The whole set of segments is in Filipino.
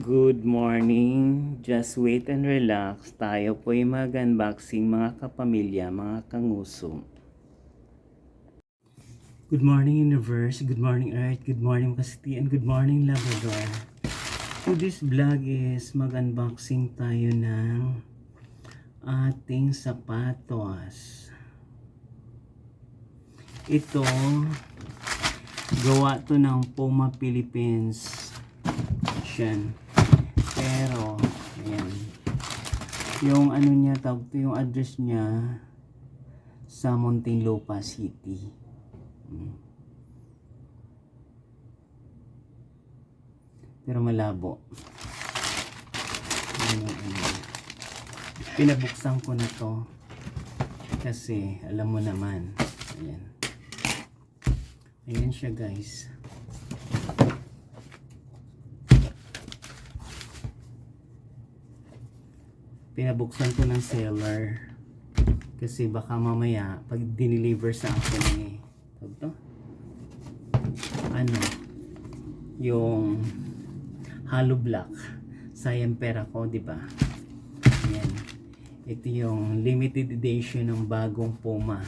Good morning. Just wait and relax. Tayo po'y mag-unboxing mga kapamilya, mga kanguso. Good morning universe, good morning earth, good morning City, and good morning Labrador. So this vlog is mag-unboxing tayo ng ating sapatos. Ito, gawa to ng Puma Philippines. Yan. Pero ayan, yung ano niya, tawag to, yung address niya sa Muntinlupa City. Pero malabo. Pinabuksan ko na to kasi alam mo naman. Ayan. Ayan siya guys. Pinabuksan ko ng seller kasi baka mamaya pag dineliver sa akin ano, yung hollow block sayang pera ko, di ba? Ayan. Ito yung limited edition ng bagong Puma.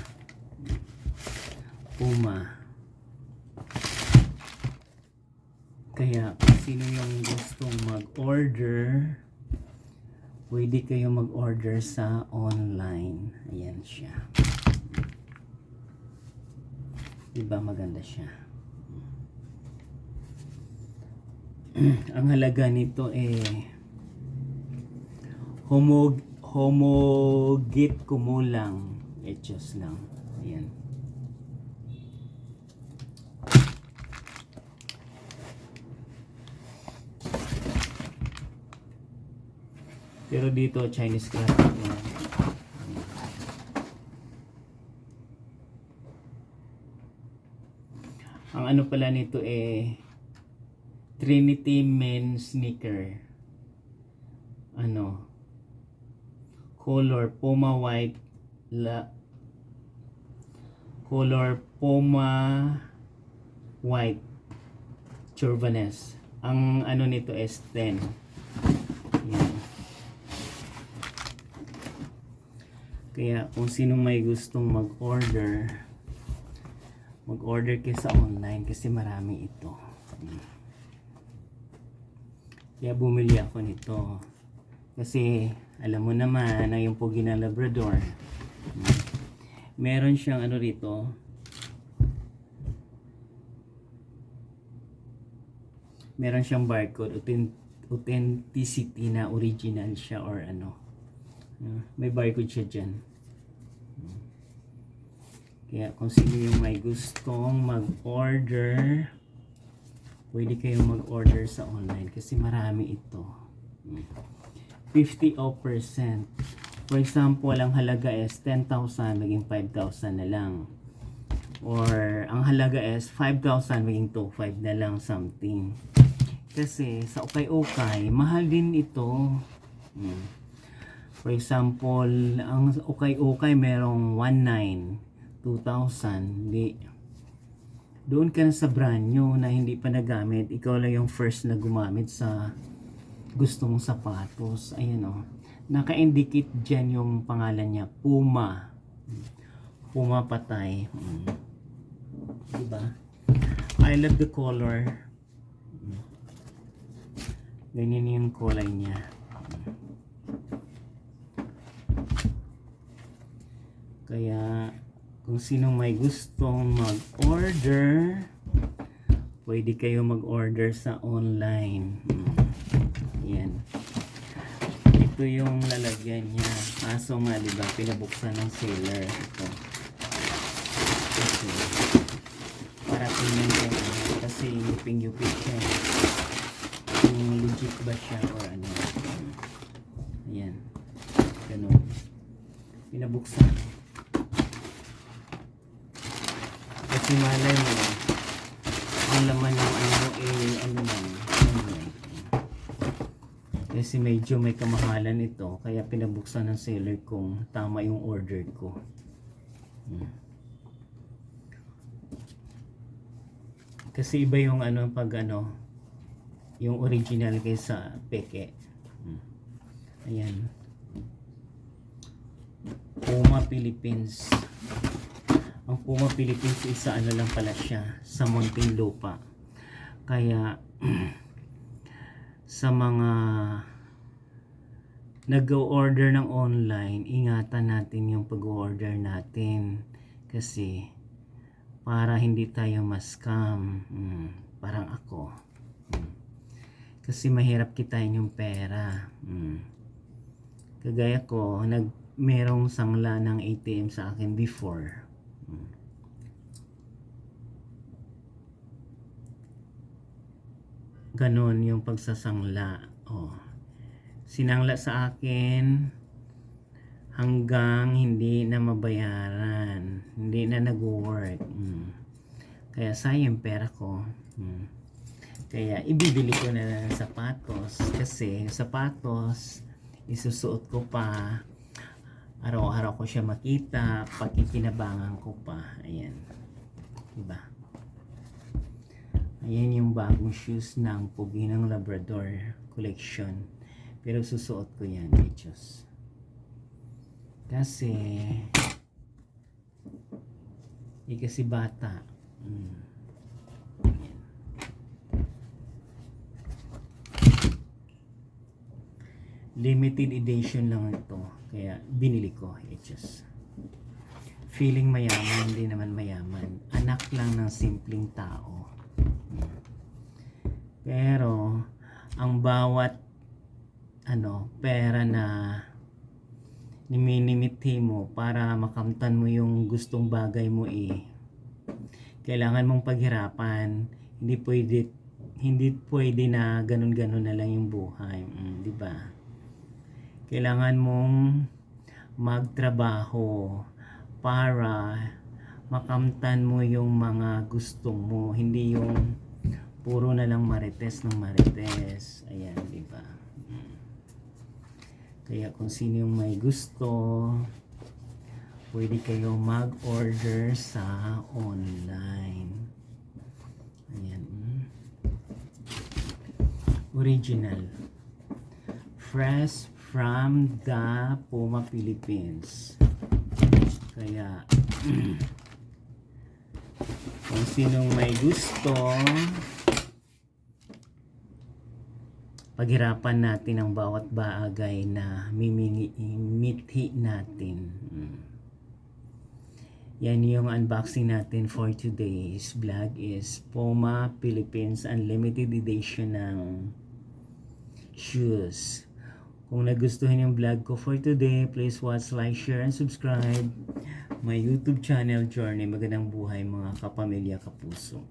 Kaya kung sino yung gustong mag-order, pwede kayo mag-order sa online. Ayan siya. Diba maganda siya? Ang halaga nito homogit kumulang. Etos lang. Ayan. Pero dito Chinese graphic na. Ang ano pala nito Trinity men's sneaker. Ano? Color Puma white color Puma white Chauviness. Ang ano nito is 10. Yan. Kaya kung sinong may gustong mag-order kayo sa online kasi marami ito. Kaya bumili ako nito. Kasi alam mo naman na yung Pogi na Labrador. Meron siyang ano rito. Meron siyang barcode, authenticity na original siya or ano. May barcode siya dyan. Kaya kung sino yung may gustong mag-order, pwede kayong mag-order sa online kasi marami ito. 50%. For example, ang halaga is 10,000 maging 5,000 na lang. Or ang halaga is 5,000 maging 2,500 na lang something. Kasi sa ukay-ukay, mahal din ito. For example, ang ukay-ukay merong 19,000, 2,000. Doon ka na sa brand new na hindi pa nagamit. Ikaw lang yung first na gumamit sa gusto mong sapatos. Ayan o. Naka-indicate dyan yung pangalan niya. Puma. Puma patay. Diba? I love the color. Ganyan yung kulay niya. Kaya kung sinong may gustong mag-order, pwede kayo mag-order sa online. Yan. Ito yung lalagyan niya. Kaso nga, diba, pinabuksan ng seller. Ito. Kasi, para tingnan ko kasi yuping-yuping siya. Kung legit ba siya or ano. Ayan. Ganun. Pinabuksan. Kasi malay mo, ang laman ng ano man. Kasi medyo may kamahalan ito, kaya pinabuksan ng seller kung tama yung order ko. Kasi iba yung ano pag ano, Yung original kaysa peke. Ayan. Puma Philippines. Ang Puma Philippines isa ano lang pala siya, sa Muntinlupa. Kaya sa mga nag-order ng online, ingatan natin yung pag-order natin kasi para hindi tayo ma-scam. Parang ako. Kasi mahirap kitain yung pera. Kagaya ko, merong sangla ng ATM sa akin before. Ganon yung pagsasangla. Sinangla sa akin hanggang hindi na mabayaran, hindi na nag-work. Kaya sayang pera ko. Kaya ibibili ko na lang ng sapatos kasi sapatos isusuot ko pa, araw-araw ko siya makita, pakikinabangan ko pa. Ayan, diba? Ayan yung bagong shoes ng Pugi ng Labrador collection, pero susuot ko yan, Diyos. Kasi kasi bata. Limited edition lang ito, kaya binili ko. Just feeling mayaman, hindi naman mayaman, anak lang ng simpleng tao. Pero ang bawat pera na niminimithi mo para makamtan mo yung gustong bagay mo, kailangan mong paghirapan. Hindi pwede na ganun-ganun na lang yung buhay, di ba? Kailangan mong magtrabaho para makamtan mo yung mga gusto mo, hindi yung puro na lang marites ng marites. Ayan, di ba? Kaya kung sino yung may gusto, pwede kayo mag-order sa online. Ayan. Original. Fresh from the Puma Philippines. Kaya kung sinong may gusto, paghirapan natin ang bawat bagay na mithi natin. Yan yung unboxing natin for today's vlog is Puma Philippines Unlimited Edition ng shoes. Kung nagustuhan yung vlog ko for today, please watch, like, share, and subscribe my YouTube channel, Journey Magandang Buhay mga kapamilya, kapuso.